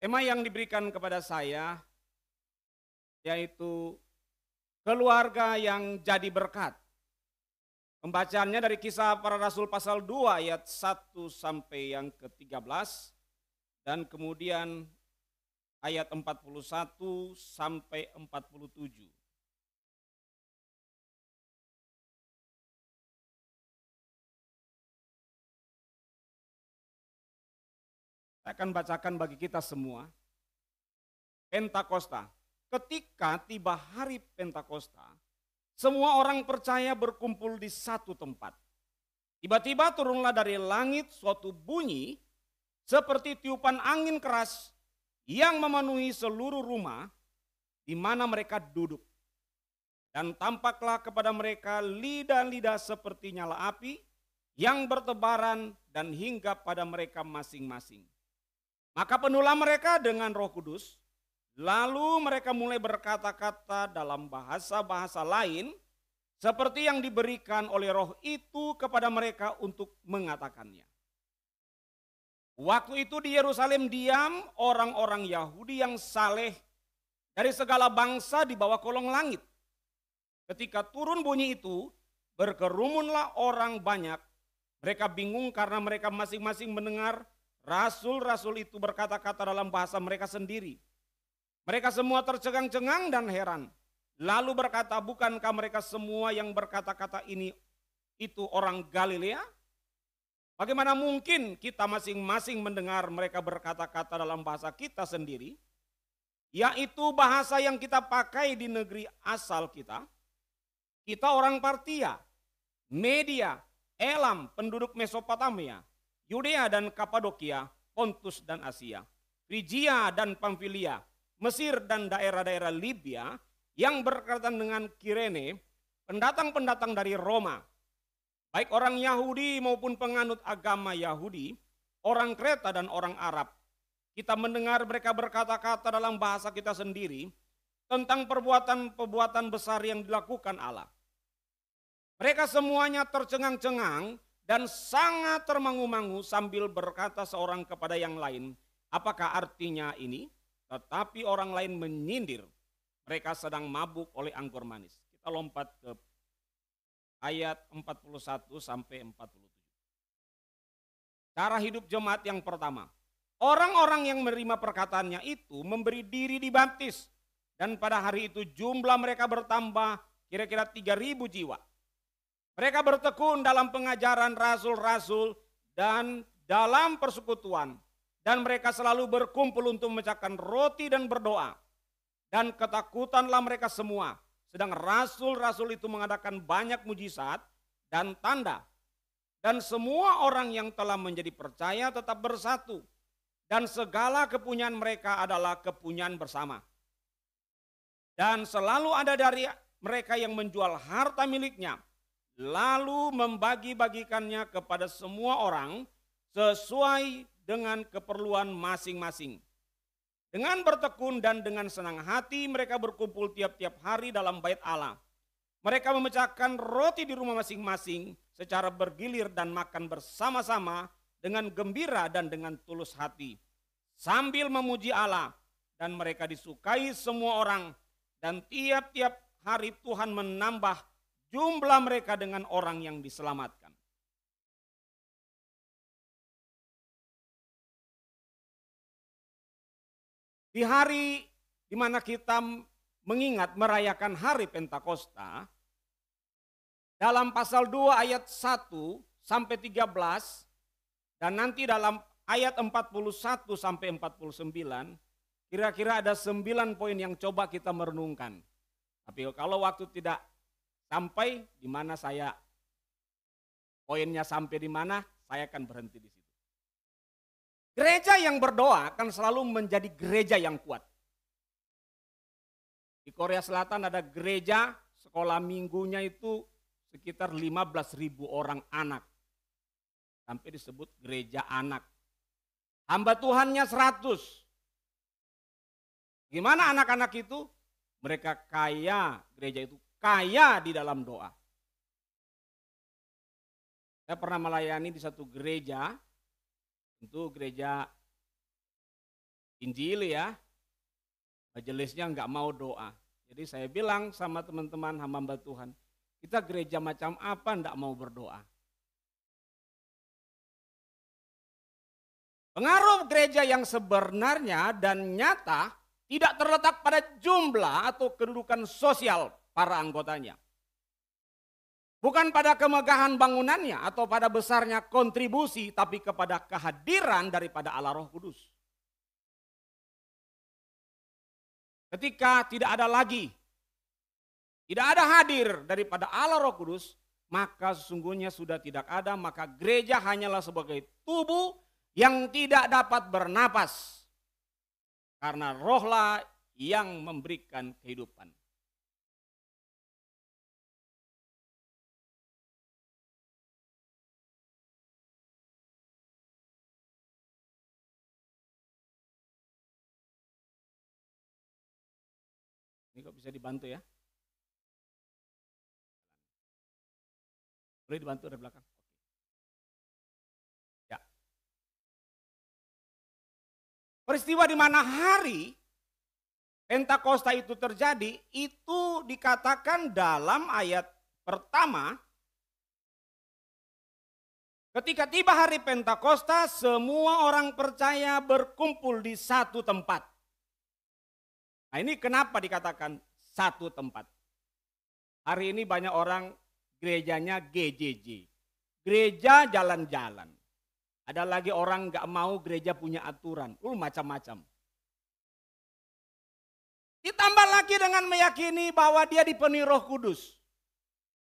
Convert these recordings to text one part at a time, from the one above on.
Tema yang diberikan kepada saya yaitu keluarga yang jadi berkat. Pembacaannya dari Kisah Para Rasul pasal 2 ayat 1 sampai yang ke-13 dan kemudian ayat 41 sampai 47. Saya akan bacakan bagi kita semua. Pentakosta. Ketika tiba hari Pentakosta, semua orang percaya berkumpul di satu tempat. Tiba-tiba turunlah dari langit suatu bunyi seperti tiupan angin keras yang memenuhi seluruh rumah di mana mereka duduk. Dan tampaklah kepada mereka lidah-lidah seperti nyala api yang bertebaran dan hinggap pada mereka masing-masing. Maka penuhlah mereka dengan Roh Kudus, lalu mereka mulai berkata-kata dalam bahasa-bahasa lain seperti yang diberikan oleh Roh itu kepada mereka untuk mengatakannya. Waktu itu di Yerusalem diam orang-orang Yahudi yang saleh dari segala bangsa di bawah kolong langit. Ketika turun bunyi itu, berkerumunlah orang banyak. Mereka bingung karena mereka masing-masing mendengar rasul-rasul itu berkata-kata dalam bahasa mereka sendiri. Mereka semua tercengang-cengang dan heran. Lalu berkata, bukankah mereka semua yang berkata-kata ini itu orang Galilea? Bagaimana mungkin kita masing-masing mendengar mereka berkata-kata dalam bahasa kita sendiri, yaitu bahasa yang kita pakai di negeri asal kita? Kita orang Partia, Media, Elam, penduduk Mesopotamia, Yudea dan Kapadokia, Pontus dan Asia, Frigia dan Pamfilia, Mesir dan daerah-daerah Libya yang berkaitan dengan Kirene, pendatang-pendatang dari Roma, baik orang Yahudi maupun penganut agama Yahudi, orang Kreta dan orang Arab. Kita mendengar mereka berkata-kata dalam bahasa kita sendiri tentang perbuatan-perbuatan besar yang dilakukan Allah. Mereka semuanya tercengang-cengang dan sangat termangu-mangu sambil berkata seorang kepada yang lain, apakah artinya ini? Tetapi orang lain menyindir, mereka sedang mabuk oleh anggur manis. Kita lompat ke ayat 41 sampai 47. Cara hidup jemaat yang pertama. Orang-orang yang menerima perkataannya itu memberi diri dibaptis. Dan pada hari itu jumlah mereka bertambah kira-kira 3.000 jiwa. Mereka bertekun dalam pengajaran rasul-rasul dan dalam persekutuan. Dan mereka selalu berkumpul untuk memecahkan roti dan berdoa. Dan ketakutanlah mereka semua. Sedang rasul-rasul itu mengadakan banyak mujizat dan tanda. Dan semua orang yang telah menjadi percaya tetap bersatu. Dan segala kepunyaan mereka adalah kepunyaan bersama. Dan selalu ada dari mereka yang menjual harta miliknya, lalu membagi-bagikannya kepada semua orang sesuai dengan keperluan masing-masing. Dengan bertekun dan dengan senang hati mereka berkumpul tiap-tiap hari dalam bait Allah. Mereka memecahkan roti di rumah masing-masing secara bergilir dan makan bersama-sama dengan gembira dan dengan tulus hati, sambil memuji Allah, dan mereka disukai semua orang, dan tiap-tiap hari Tuhan menambah jumlah mereka dengan orang yang diselamatkan. Di hari di mana kita mengingat merayakan hari Pentakosta, dalam pasal 2 ayat 1 sampai 13, dan nanti dalam ayat 41 sampai 49, kira-kira ada 9 poin yang coba kita merenungkan. Tapi kalau waktu tidak sampai di mana saya poinnya sampai di mana, saya akan berhenti di situ. Gereja yang berdoa akan selalu menjadi gereja yang kuat. Di Korea Selatan ada gereja sekolah minggunya itu sekitar 15.000 orang anak. Sampai disebut gereja anak. Hamba Tuhannya 100. Gimana anak-anak itu? Mereka kaya, gereja itu kaya di dalam doa. Saya pernah melayani di satu gereja, tentu gereja Injili ya, majelisnya nggak mau doa. Jadi saya bilang sama teman-teman hamba Tuhan, kita gereja macam apa nggak mau berdoa? Pengaruh gereja yang sebenarnya dan nyata tidak terletak pada jumlah atau kedudukan sosial para anggotanya. Bukan pada kemegahan bangunannya atau pada besarnya kontribusi, tapi kepada kehadiran daripada Allah Roh Kudus. Ketika tidak ada hadir daripada Allah Roh Kudus, maka sesungguhnya sudah tidak ada, maka gereja hanyalah sebagai tubuh yang tidak dapat bernapas. Karena rohlah yang memberikan kehidupan. Ini kok bisa dibantu ya? Boleh dibantu dari belakang? Ya. Peristiwa di mana hari Pentakosta itu terjadi, itu dikatakan dalam ayat pertama, ketika tiba hari Pentakosta, semua orang percaya berkumpul di satu tempat. Nah ini kenapa dikatakan satu tempat? Hari ini banyak orang gerejanya GJJ, gereja jalan-jalan. Ada lagi orang gak mau gereja punya aturan, macam-macam. Ditambah lagi dengan meyakini bahwa dia dipenuhi Roh Kudus.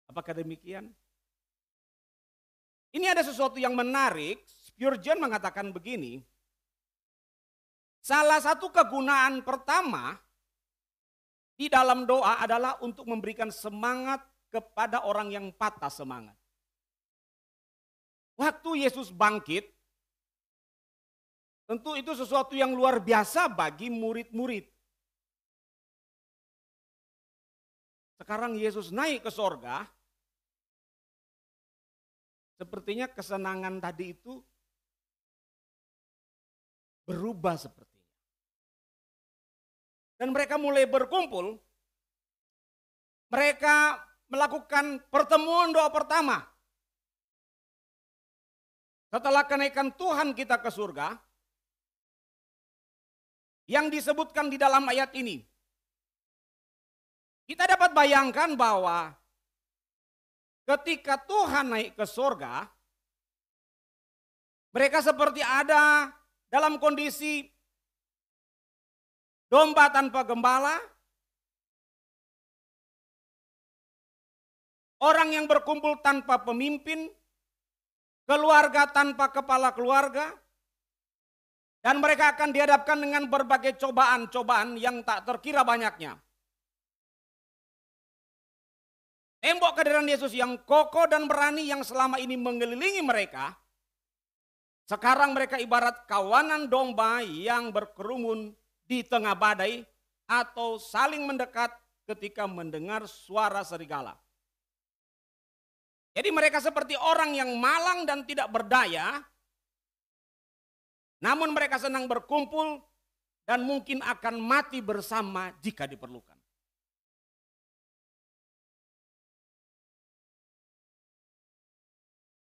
Apakah demikian? Ini ada sesuatu yang menarik. Spurgeon mengatakan begini. Salah satu kegunaan pertama di dalam doa adalah untuk memberikan semangat kepada orang yang patah semangat. Waktu Yesus bangkit, tentu itu sesuatu yang luar biasa bagi murid-murid. Sekarang Yesus naik ke sorga, sepertinya kesenangan tadi itu berubah sepertinya. Dan mereka mulai berkumpul, mereka melakukan pertemuan doa pertama. Setelah kenaikan Tuhan kita ke surga, yang disebutkan di dalam ayat ini, kita dapat bayangkan bahwa ketika Tuhan naik ke surga, mereka seperti ada dalam kondisi domba tanpa gembala, orang yang berkumpul tanpa pemimpin, keluarga tanpa kepala keluarga, dan mereka akan dihadapkan dengan berbagai cobaan-cobaan yang tak terkira banyaknya. Tembok kehadiran Yesus yang kokoh dan berani yang selama ini mengelilingi mereka, sekarang mereka ibarat kawanan domba yang berkerumun di tengah badai atau saling mendekat ketika mendengar suara serigala. Jadi mereka seperti orang yang malang dan tidak berdaya, namun mereka senang berkumpul dan mungkin akan mati bersama jika diperlukan.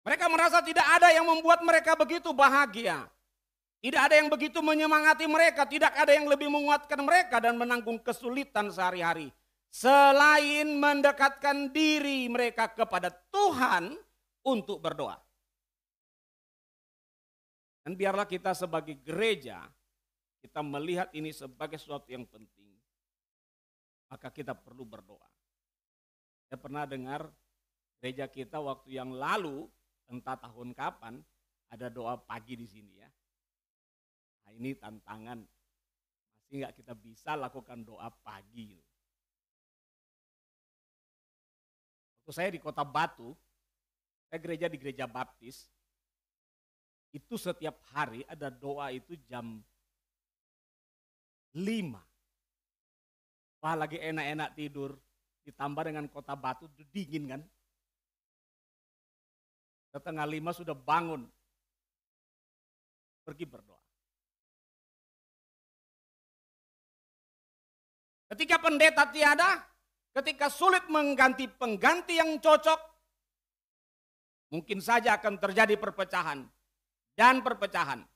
Mereka merasa tidak ada yang membuat mereka begitu bahagia. Tidak ada yang begitu menyemangati mereka. Tidak ada yang lebih menguatkan mereka dan menanggung kesulitan sehari-hari. Selain mendekatkan diri mereka kepada Tuhan untuk berdoa. Dan biarlah kita sebagai gereja, kita melihat ini sebagai sesuatu yang penting. Maka kita perlu berdoa. Saya pernah dengar gereja kita waktu yang lalu, entah tahun kapan, ada doa pagi di sini ya. Nah ini tantangan, masih nggak kita bisa lakukan doa pagi. Waktu saya di Kota Batu, saya gereja di gereja baptis, itu setiap hari ada doa itu jam 5. Wah lagi enak-enak tidur, ditambah dengan Kota Batu dingin kan. 4:30 sudah bangun, pergi berdoa. Ketika pendeta tiada, ketika sulit mengganti pengganti yang cocok, mungkin saja akan terjadi perpecahan dan perpecahan.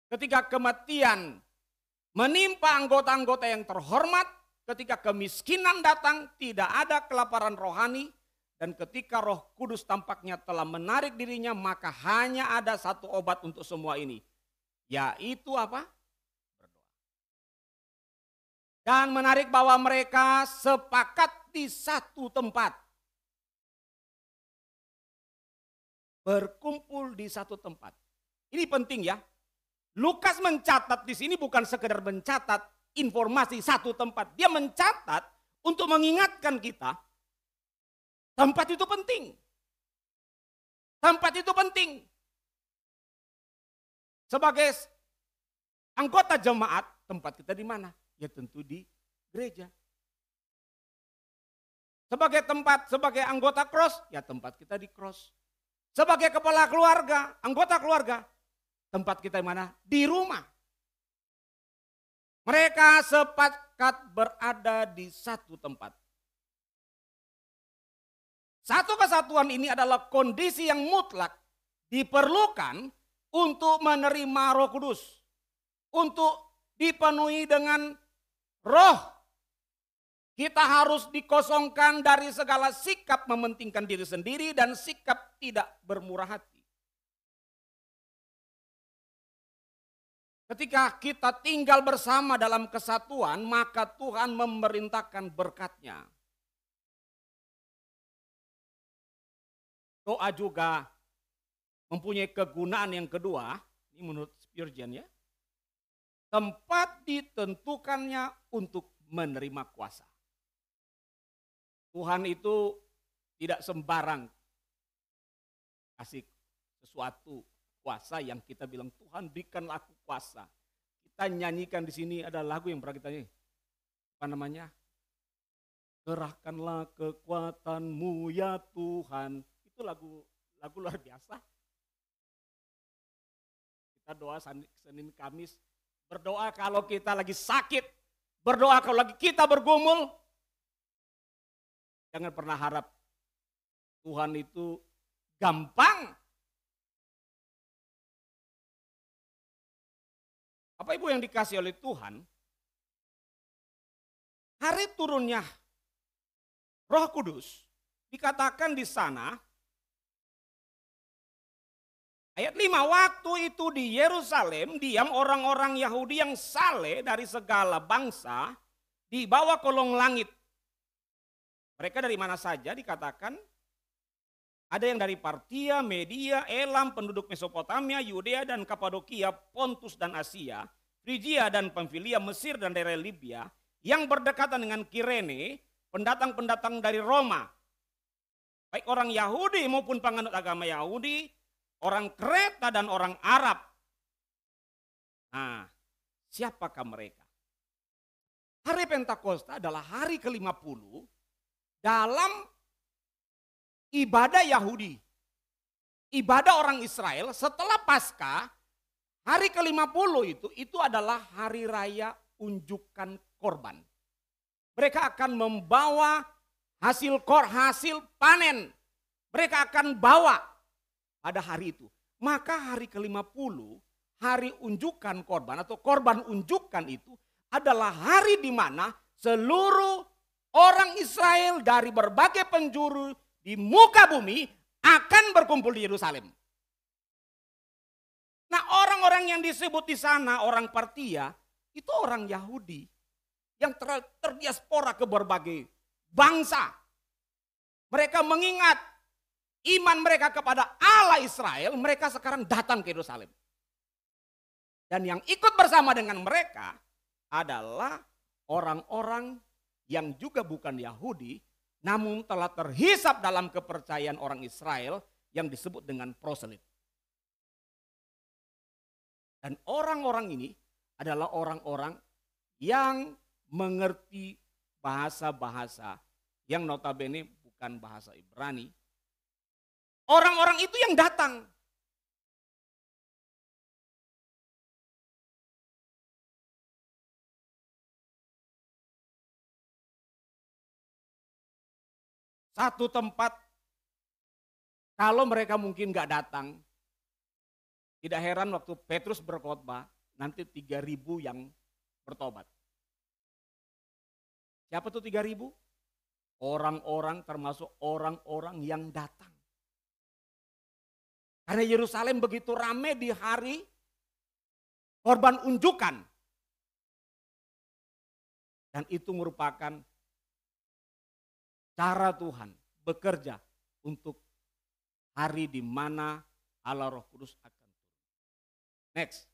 Ketika kematian menimpa anggota-anggota yang terhormat, ketika kemiskinan datang, tidak ada kelaparan rohani, dan ketika Roh Kudus tampaknya telah menarik dirinya, maka hanya ada satu obat untuk semua ini, yaitu apa? Berdoa. Dan menarik bahwa mereka sepakat di satu tempat. Berkumpul di satu tempat. Ini penting ya. Lukas mencatat di sini bukan sekedar mencatat informasi satu tempat. Dia mencatat untuk mengingatkan kita, tempat itu penting. Tempat itu penting. Sebagai anggota jemaat, tempat kita di mana? Ya tentu di gereja. Sebagai anggota cross, ya tempat kita di cross. Sebagai kepala keluarga, anggota keluarga, tempat kita di mana? Di rumah. Mereka sepakat berada di satu tempat. Satu kesatuan ini adalah kondisi yang mutlak diperlukan untuk menerima Roh Kudus. Untuk dipenuhi dengan Roh. Kita harus dikosongkan dari segala sikap mementingkan diri sendiri dan sikap tidak bermurah hati. Ketika kita tinggal bersama dalam kesatuan, maka Tuhan memerintahkan berkat-Nya. Doa juga mempunyai kegunaan yang kedua, ini menurut Spurgeon ya. Tempat ditentukannya untuk menerima kuasa. Tuhan itu tidak sembarang kasih sesuatu kuasa yang kita bilang, Tuhan berikanlah aku kuasa. Kita nyanyikan di sini ada lagu yang pernah kita nyanyi. Apa namanya? Kerahkanlah kekuatan-Mu ya Tuhan. Itu lagu luar biasa. Kita doa Senin Kamis. Berdoa kalau kita lagi sakit. Berdoa kalau lagi kita bergumul. Jangan pernah harap Tuhan itu gampang. Bapak Ibu yang dikasih oleh Tuhan, hari turunnya Roh Kudus dikatakan di sana, ayat 5, waktu itu di Yerusalem diam orang-orang Yahudi yang saleh dari segala bangsa di bawah kolong langit. Mereka dari mana saja dikatakan? Ada yang dari Partia, Media, Elam, penduduk Mesopotamia, Yudea dan Kapadokia, Pontus dan Asia, Frigia dan Pamfilia, Mesir dan daerah Libya, yang berdekatan dengan Kirene, pendatang-pendatang dari Roma. Baik orang Yahudi maupun penganut agama Yahudi, orang Kreta dan orang Arab. Nah, siapakah mereka? Hari Pentakosta adalah hari ke-50 dalam ibadah Yahudi, ibadah orang Israel setelah Paskah, hari ke-50 itu adalah hari raya unjukan korban. Mereka akan membawa hasil panen. Mereka akan bawa pada hari itu. Maka hari ke-50, hari unjukan korban atau korban unjukan itu adalah hari di mana seluruh orang Israel dari berbagai penjuru di muka bumi akan berkumpul di Yerusalem. Nah, orang-orang yang disebut di sana orang Partia itu orang Yahudi yang terdiaspora ke berbagai bangsa. Mereka mengingat iman mereka kepada Allah Israel, mereka sekarang datang ke Yerusalem. Dan yang ikut bersama dengan mereka adalah orang-orang yang juga bukan Yahudi, namun telah terhisap dalam kepercayaan orang Israel yang disebut dengan proselit. Dan orang-orang ini adalah orang-orang yang mengerti bahasa-bahasa yang notabene bukan bahasa Ibrani. Orang-orang itu yang datang. satu tempat, kalau mereka mungkin nggak datang, tidak heran waktu Petrus berkhotbah, nanti 3.000 yang bertobat. Siapa tuh 3.000? Orang-orang termasuk orang-orang yang datang. Karena Yerusalem begitu ramai di hari korban unjukan. Dan itu merupakan cara Tuhan bekerja untuk hari di mana Allah Roh Kudus akan turun. Next.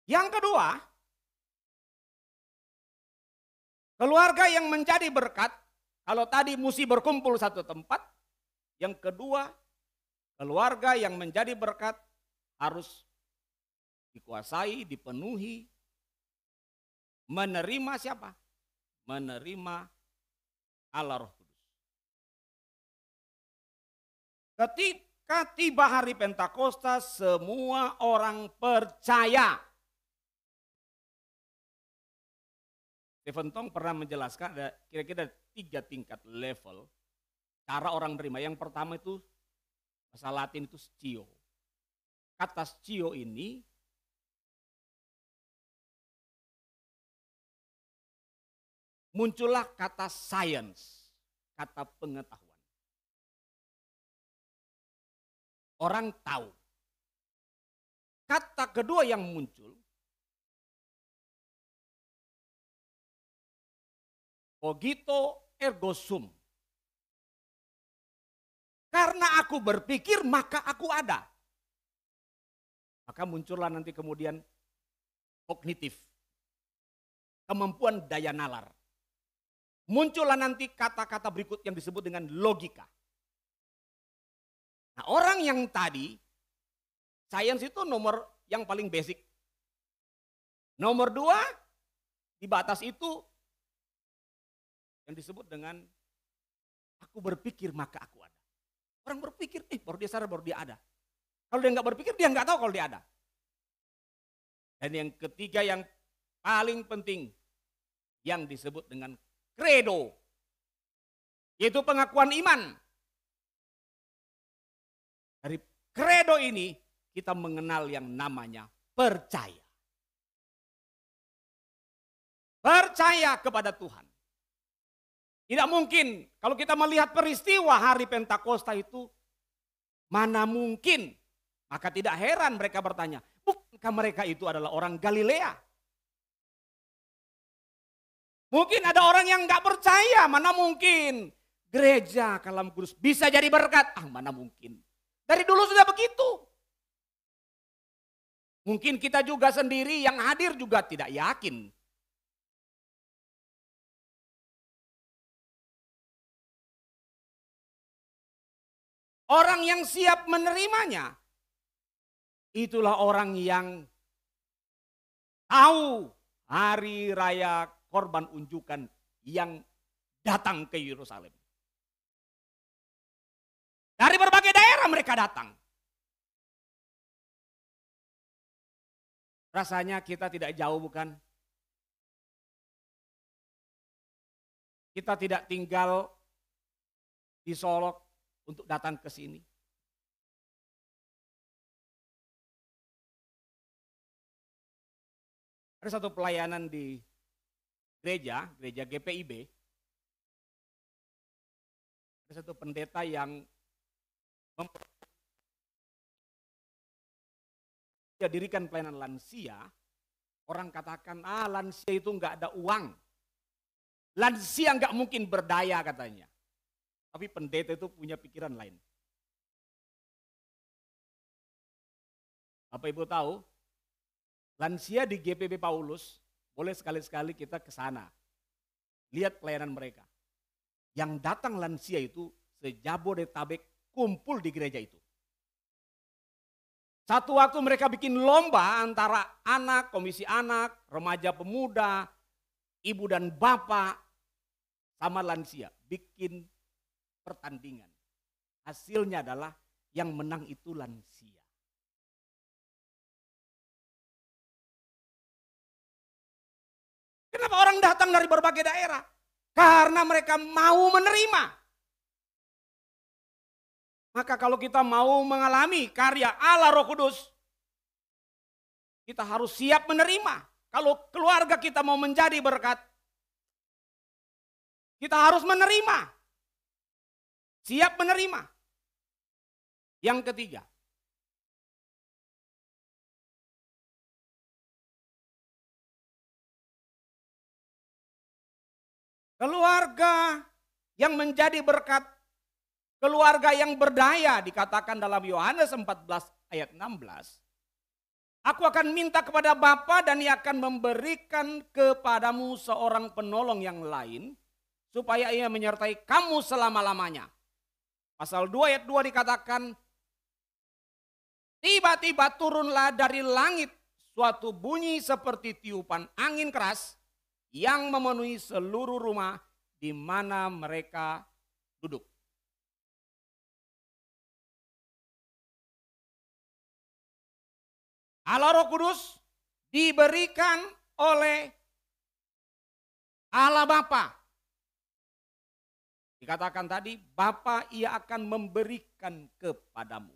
Yang kedua, keluarga yang menjadi berkat, kalau tadi mesti berkumpul satu tempat, yang kedua, keluarga yang menjadi berkat harus dikuasai, dipenuhi, menerima siapa? Menerima Allah Roh Kudus. Ketika tiba hari Pentakosta, semua orang percaya. Stephen Tong pernah menjelaskan ada kira-kira 3 tingkat level cara orang menerima. Yang pertama itu bahasa Latin itu scio. Kata scio ini muncullah kata science, kata pengetahuan. Orang tahu. Kata kedua yang muncul, cogito ergo sum. Karena aku berpikir maka aku ada. Maka muncullah nanti kemudian kognitif. Kemampuan daya nalar. Muncullah nanti kata-kata berikut yang disebut dengan logika. Nah, orang yang tadi, sains itu nomor yang paling basic. Nomor 2, di batas itu yang disebut dengan aku berpikir maka aku ada. Orang berpikir, baru dia sadar baru dia ada. Kalau dia nggak berpikir, dia nggak tahu kalau dia ada. Dan yang ketiga yang paling penting, yang disebut dengan credo, yaitu pengakuan iman. Dari credo ini kita mengenal yang namanya percaya. Percaya kepada Tuhan. Tidak mungkin kalau kita melihat peristiwa hari Pentakosta itu, mana mungkin? Maka tidak heran mereka bertanya, bukankah mereka itu adalah orang Galilea? Mungkin ada orang yang nggak percaya, mana mungkin? Gereja Kalam Kudus bisa jadi berkat, mana mungkin? Dari dulu sudah begitu. Mungkin kita juga sendiri yang hadir juga tidak yakin. Orang yang siap menerimanya, itulah orang yang tahu hari raya korban unjukan yang datang ke Yerusalem. Dari berbagai daerah mereka datang. Rasanya kita tidak jauh, bukan? Kita tidak tinggal di Solok untuk datang ke sini. Ada satu pelayanan di gereja GPIB. Ada satu pendeta yang dirikan pelayanan lansia. Orang katakan, lansia itu nggak ada uang. Lansia nggak mungkin berdaya katanya. Tapi pendeta itu punya pikiran lain. Bapak Ibu tahu, lansia di GPB Paulus, boleh sekali-sekali kita ke sana. Lihat pelayanan mereka. Yang datang lansia itu se-Jabodetabek kumpul di gereja itu. Satu waktu mereka bikin lomba antara anak, komisi anak, remaja pemuda, ibu dan bapak, sama lansia. Bikin pertandingan. Hasilnya adalah yang menang itu lansia. Kenapa orang datang dari berbagai daerah? Karena mereka mau menerima. Maka kalau kita mau mengalami karya Allah Roh Kudus, kita harus siap menerima. Kalau keluarga kita mau menjadi berkat, kita harus menerima. Siap menerima. Yang ketiga, keluarga yang menjadi berkat, keluarga yang berdaya, dikatakan dalam Yohanes 14 ayat 16. Aku akan minta kepada Bapa dan Ia akan memberikan kepadamu seorang penolong yang lain, supaya Ia menyertai kamu selama-lamanya. Pasal 2 ayat 2 dikatakan, tiba-tiba turunlah dari langit suatu bunyi seperti tiupan angin keras yang memenuhi seluruh rumah di mana mereka duduk. Allah Roh Kudus diberikan oleh Allah Bapa. Dikatakan tadi, Bapa Ia akan memberikan kepadamu.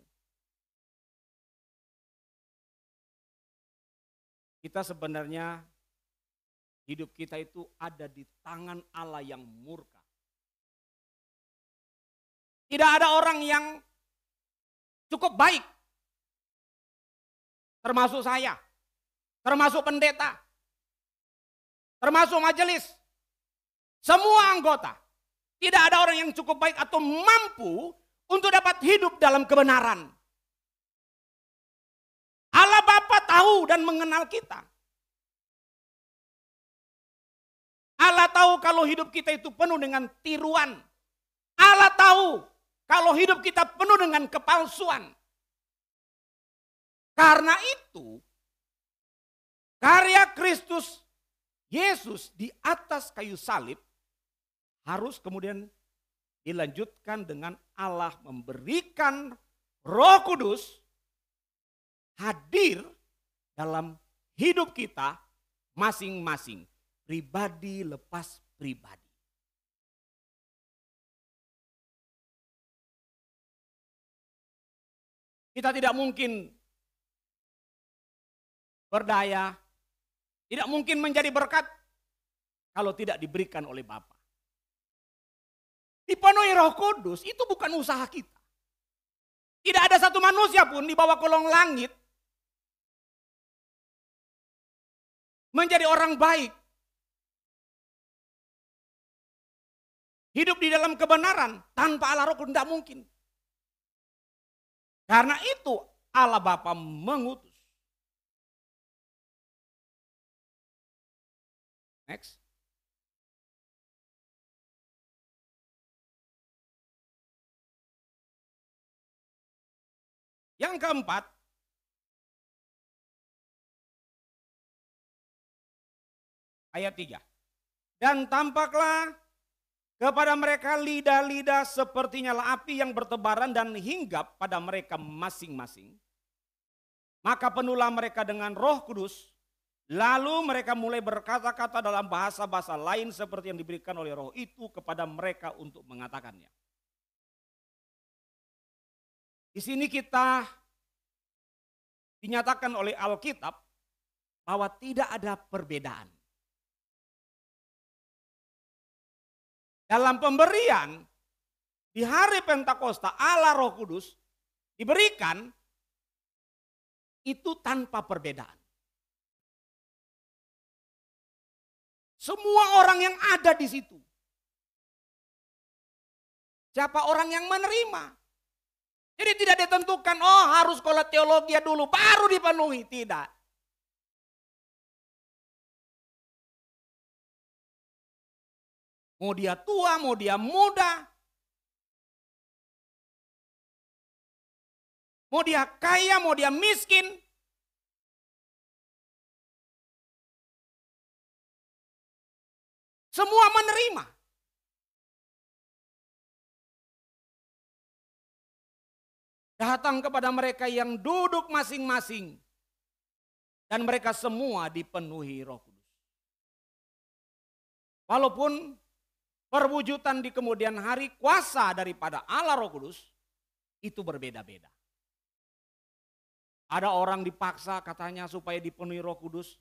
Kita sebenarnya hidup kita itu ada di tangan Allah yang murka. Tidak ada orang yang cukup baik, termasuk saya, termasuk pendeta, termasuk majelis, semua anggota. Tidak ada orang yang cukup baik atau mampu untuk dapat hidup dalam kebenaran. Allah Bapa tahu dan mengenal kita. Allah tahu kalau hidup kita itu penuh dengan tiruan. Allah tahu kalau hidup kita penuh dengan kepalsuan. Karena itu, karya Kristus Yesus di atas kayu salib harus kemudian dilanjutkan dengan Allah memberikan Roh Kudus hadir dalam hidup kita masing-masing, pribadi lepas pribadi. Kita tidak mungkin berdaya, tidak mungkin menjadi berkat kalau tidak diberikan oleh Bapa. Dipenuhi Roh Kudus itu bukan usaha kita. Tidak ada satu manusia pun di bawah kolong langit menjadi orang baik. Hidup di dalam kebenaran tanpa Allah Roh Kudus tidak mungkin. Karena itu Allah Bapa mengutus. Next. Yang keempat, ayat 3. Dan tampaklah kepada mereka lidah-lidah seperti nyala api yang bertebaran dan hinggap pada mereka masing-masing. Maka penuhlah mereka dengan Roh Kudus, lalu mereka mulai berkata-kata dalam bahasa-bahasa lain seperti yang diberikan oleh Roh itu kepada mereka untuk mengatakannya. Di sini kita dinyatakan oleh Alkitab bahwa tidak ada perbedaan. Dalam pemberian di hari Pentakosta Allah Roh Kudus diberikan itu tanpa perbedaan. Semua orang yang ada di situ. Siapa orang yang menerima? Jadi tidak ditentukan, oh harus sekolah teologi dulu baru dipenuhi. Tidak. Mau dia tua, mau dia muda. Mau dia kaya, mau dia miskin. Semua menerima. Datang kepada mereka yang duduk masing-masing. Dan mereka semua dipenuhi Roh Kudus. Walaupun perwujudan di kemudian hari kuasa daripada Allah Roh Kudus itu berbeda-beda. Ada orang dipaksa katanya supaya dipenuhi Roh Kudus.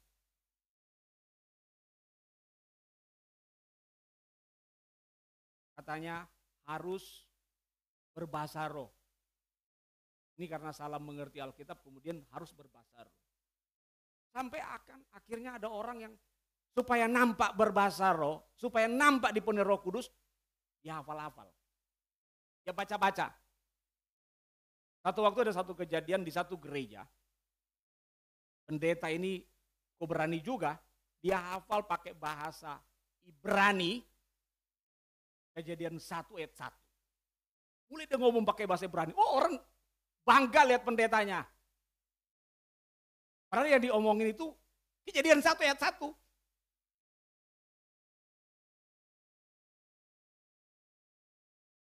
Katanya harus berbahasa roh. Ini karena salah mengerti Alkitab kemudian harus berbahasa roh. Sampai akhirnya ada orang yang supaya nampak berbahasa roh, supaya nampak dipenuhi Roh Kudus, ya hafal-hafal. Ya baca-baca. Satu waktu ada satu kejadian di satu gereja. Pendeta ini kok berani juga, dia hafal pakai bahasa Ibrani. Kejadian 1 ayat 1. Mulai dia ngomong pakai bahasa Ibrani. Oh, orang bangga lihat pendetanya. Padahal yang diomongin itu Kejadian 1 ayat 1.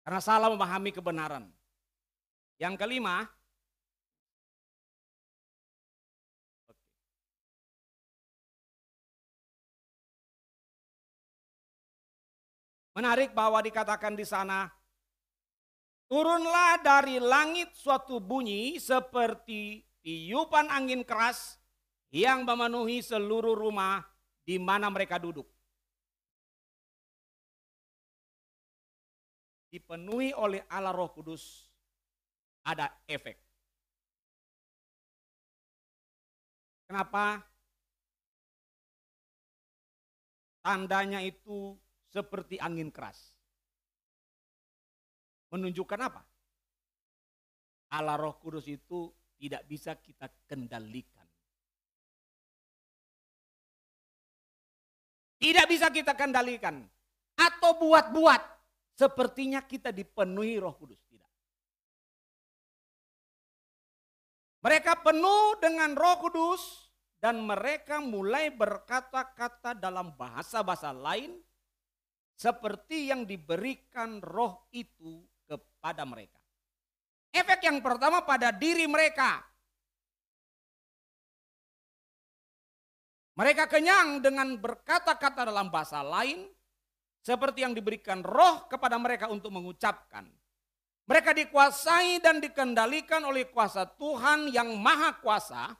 Karena salah memahami kebenaran. Yang kelima, menarik bahwa dikatakan di sana, turunlah dari langit suatu bunyi seperti tiupan angin keras yang memenuhi seluruh rumah di mana mereka duduk. Dipenuhi oleh Allah Roh Kudus, ada efek. Kenapa? Tandanya itu seperti angin keras. Menunjukkan apa? Allah Roh Kudus itu tidak bisa kita kendalikan. Tidak bisa kita kendalikan. Atau buat-buat. Sepertinya kita dipenuhi Roh Kudus. Tidak. Mereka penuh dengan Roh Kudus. Dan mereka mulai berkata-kata dalam bahasa-bahasa lain. Seperti yang diberikan roh itu kepada mereka. Efek yang pertama pada diri mereka. Mereka kenyang dengan berkata-kata dalam bahasa lain. Seperti yang diberikan roh kepada mereka untuk mengucapkan. Mereka dikuasai dan dikendalikan oleh kuasa Tuhan yang maha kuasa.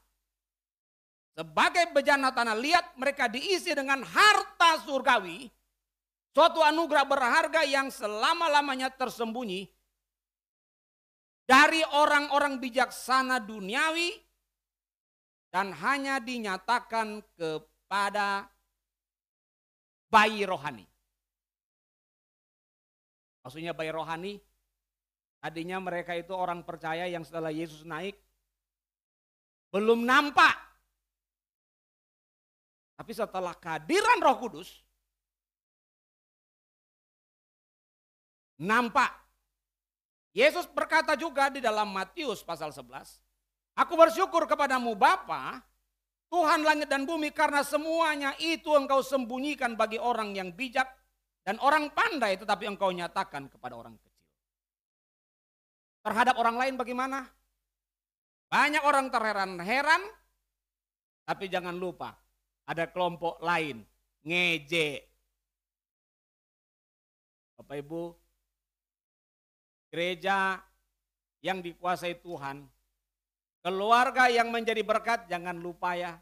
Sebagai bejana tanah liat mereka diisi dengan harta surgawi. Suatu anugerah berharga yang selama-lamanya tersembunyi dari orang-orang bijaksana duniawi dan hanya dinyatakan kepada bayi rohani. Maksudnya bayi rohani, tadinya mereka itu orang percaya yang setelah Yesus naik belum nampak. Tapi setelah kehadiran Roh Kudus, nampak. Yesus berkata juga di dalam Matius pasal 11, aku bersyukur kepadamu Bapa, Tuhan langit dan bumi, karena semuanya itu engkau sembunyikan bagi orang yang bijak dan orang pandai, tetapi engkau nyatakan kepada orang kecil. Terhadap orang lain bagaimana? Banyak orang terheran-heran, tapi jangan lupa ada kelompok lain, ngejek. Bapak Ibu, gereja yang dikuasai Tuhan, keluarga yang menjadi berkat, jangan lupa ya,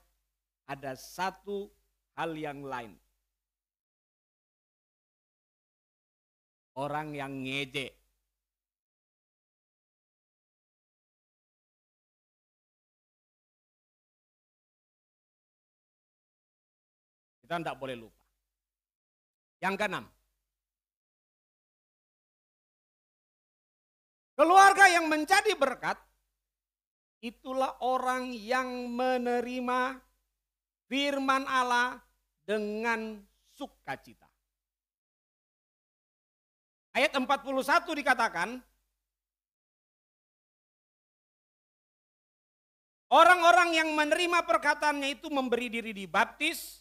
ada satu hal yang lain. Orang yang ngejek. Kita tidak boleh lupa. Yang keenam, keluarga yang menjadi berkat, itulah orang yang menerima firman Allah dengan sukacita. Ayat 41 dikatakan, orang-orang yang menerima perkataannya itu memberi diri dibaptis,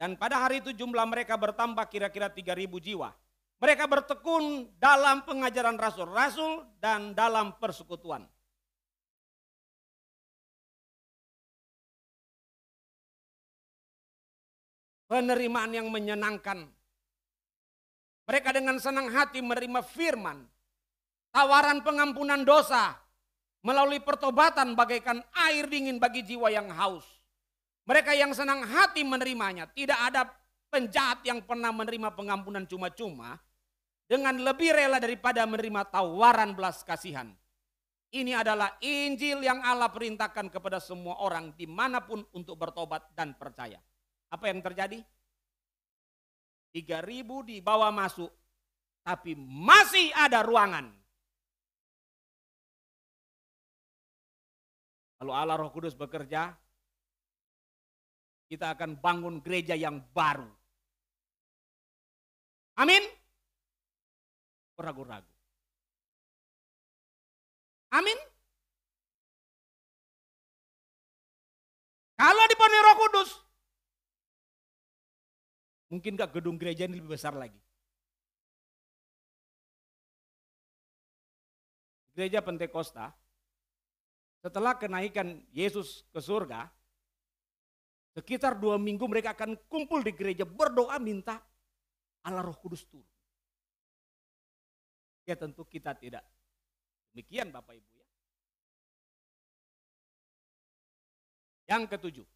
dan pada hari itu jumlah mereka bertambah kira-kira 3.000 jiwa. Mereka bertekun dalam pengajaran rasul-rasul dan dalam persekutuan. penerimaan yang menyenangkan. Mereka dengan senang hati menerima firman, tawaran pengampunan dosa melalui pertobatan bagaikan air dingin bagi jiwa yang haus. Mereka yang senang hati menerimanya, tidak ada penjahat yang pernah menerima pengampunan cuma-cuma dengan lebih rela daripada menerima tawaran belas kasihan. Ini adalah Injil yang Allah perintahkan kepada semua orang dimanapun untuk bertobat dan percaya. Apa yang terjadi? 3.000 dibawa masuk, tapi masih ada ruangan. Kalau Allah Roh Kudus bekerja, kita akan bangun gereja yang baru. Amin? Ragu-ragu. Amin? Kalau dipenuhi Roh Kudus, mungkin gak gedung gereja ini lebih besar lagi. Gereja Pentakosta, setelah kenaikan Yesus ke surga, sekitar 2 minggu mereka akan kumpul di gereja berdoa minta Allah Roh Kudus turun. Ya tentu kita tidak demikian Bapak Ibu ya. Yang ketujuh.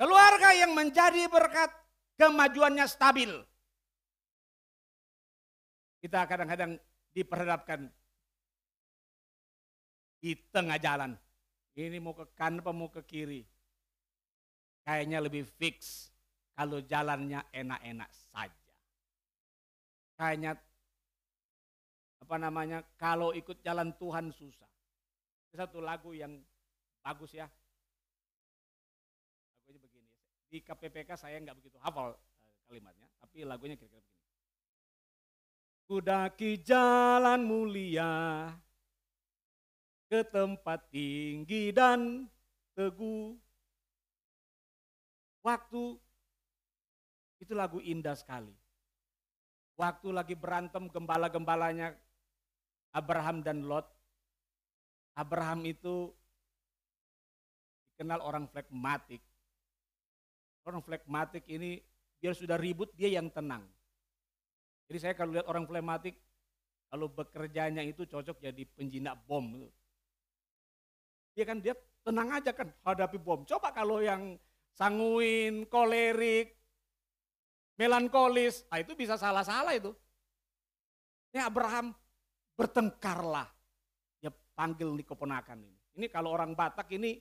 Keluarga yang menjadi berkat kemajuannya stabil. Kita kadang-kadang diperhadapkan di tengah jalan. Ini mau ke kanan apa mau ke kiri. Kayaknya lebih fix kalau jalannya enak-enak saja. Kayaknya kalau ikut jalan Tuhan susah. Satu lagu yang bagus ya. Lagunya begini. Di KPPK saya nggak begitu hafal kalimatnya, tapi lagunya kira-kira begini. Kudaki jalan mulia ke tempat tinggi dan teguh. Waktu itu lagu indah sekali. Waktu lagi berantem gembala-gembalanya Abraham dan Lot. Abraham itu dikenal orang flegmatik. Orang flegmatik ini biar sudah ribut dia yang tenang. Jadi saya kalau lihat orang flegmatik, kalau bekerjanya itu cocok jadi penjinak bom. Dia tenang aja kan hadapi bom. Coba kalau yang sanguin, kolerik, melankolis, itu bisa salah-salah itu. Ini Abraham bertengkarlah. Dia panggil nih keponakan ini. Ini kalau orang Batak ini,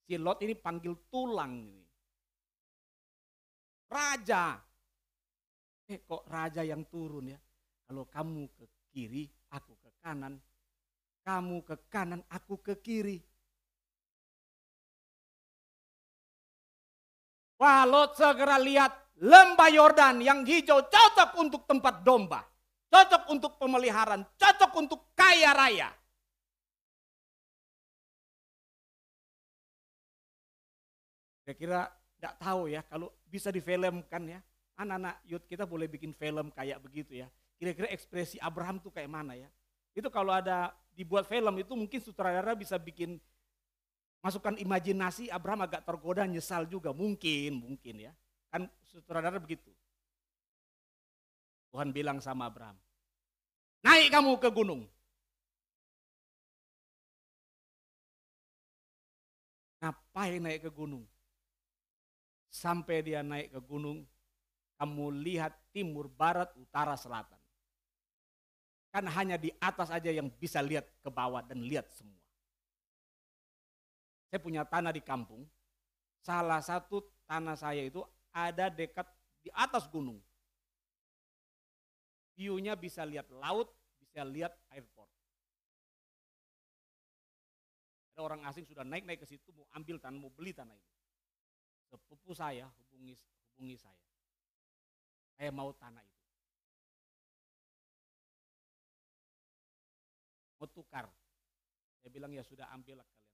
si Lot ini panggil tulang ini. Raja. Kok raja yang turun ya? Kalau kamu ke kiri, aku ke kanan. Kamu ke kanan, aku ke kiri. Wah, Lot segera lihat lembah Yordan yang hijau cocok untuk tempat domba. Cocok untuk pemeliharaan, cocok untuk kaya raya. Kira-kira tidak tahu ya kalau bisa difilmkan ya. Anak-anak youth kita boleh bikin film kayak begitu ya. Kira-kira ekspresi Abraham tuh kayak mana ya. Itu kalau ada dibuat film itu mungkin sutradara bisa bikin masukkan imajinasi Abraham agak tergoda nyesal juga mungkin ya. Kan sutradara begitu. Tuhan bilang sama Abraham, naik kamu ke gunung. Ngapain naik ke gunung? Sampai dia naik ke gunung, kamu lihat timur, barat, utara, selatan. Kan hanya di atas aja yang bisa lihat ke bawah dan lihat semua. Saya punya tanah di kampung, salah satu tanah saya itu ada dekat di atas gunung. View-nya bisa lihat laut, bisa lihat airport. Ada orang asing sudah naik ke situ, mau ambil tanah, mau beli tanah itu. Sepupu saya hubungi saya. Saya mau tanah itu. Mau tukar. Saya bilang ya sudah ambillah kalian.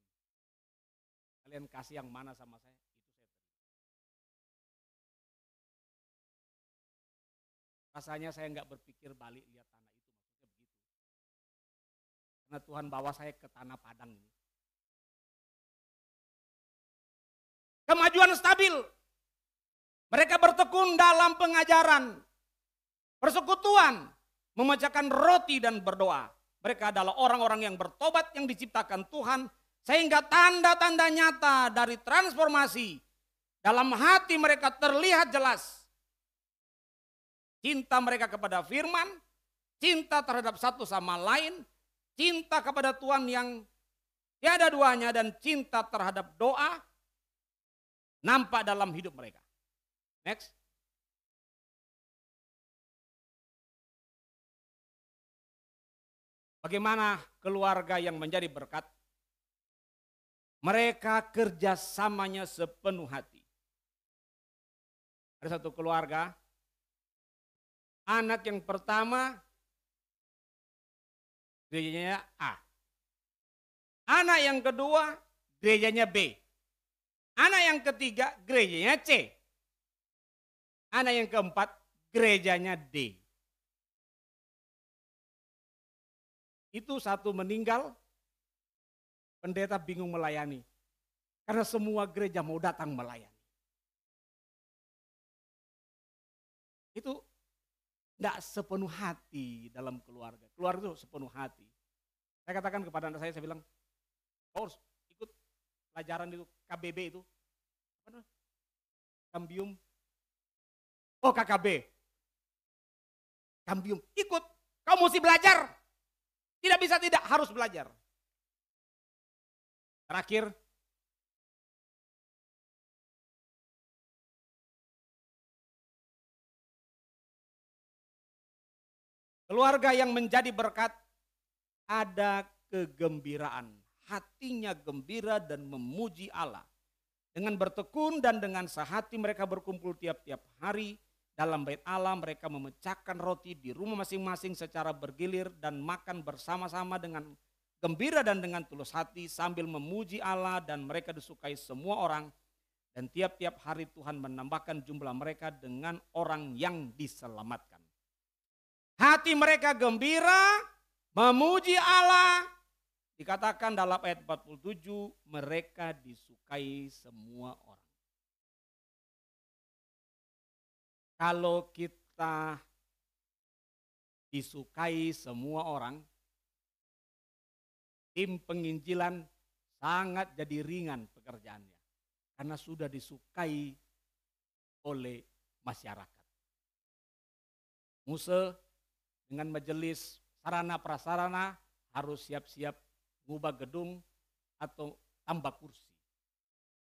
Kalian kasih yang mana sama saya, itu saya terima. Rasanya saya nggak berpikir balik lihat tanah itu, maksudnya begitu. Karena Tuhan bawa saya ke tanah padang ini. kemajuan stabil. Mereka bertekun dalam pengajaran, persekutuan, memecahkan roti dan berdoa. Mereka adalah orang-orang yang bertobat yang diciptakan Tuhan, sehingga tanda-tanda nyata dari transformasi dalam hati mereka terlihat jelas. Cinta mereka kepada firman, cinta terhadap satu sama lain, cinta kepada Tuhan yang tiada duanya, dan cinta terhadap doa nampak dalam hidup mereka. Next. Bagaimana keluarga yang menjadi berkat? Mereka kerjasamanya sepenuh hati. Ada satu keluarga, anak yang pertama gerejanya A. Anak yang kedua gerejanya B. Anak yang ketiga gerejanya C. Anak yang keempat gerejanya D. Itu satu meninggal, pendeta bingung melayani. Karena semua gereja mau datang melayani. Itu tidak sepenuh hati dalam keluarga. Keluarga itu sepenuh hati. Saya katakan kepada anak saya bilang, kau harus ikut pelajaran itu, KBB itu. Apa? Kambium. Oh, KKB. Kambium, ikut. Kau mesti belajar. Tidak bisa tidak, harus belajar. Terakhir, keluarga yang menjadi berkat ada kegembiraan. Hatinya gembira dan memuji Allah. Dengan bertekun dan dengan sehati mereka berkumpul tiap-tiap hari. Dalam bait Allah mereka memecahkan roti di rumah masing-masing secara bergilir dan makan bersama-sama dengan gembira dan dengan tulus hati sambil memuji Allah, dan mereka disukai semua orang. Dan tiap-tiap hari Tuhan menambahkan jumlah mereka dengan orang yang diselamatkan. Hati mereka gembira, memuji Allah. Dikatakan dalam ayat 47, mereka disukai semua orang. Kalau kita disukai semua orang, tim penginjilan sangat jadi ringan pekerjaannya. Karena sudah disukai oleh masyarakat. Muse dengan majelis sarana prasarana harus siap-siap ngubah gedung atau tambah kursi.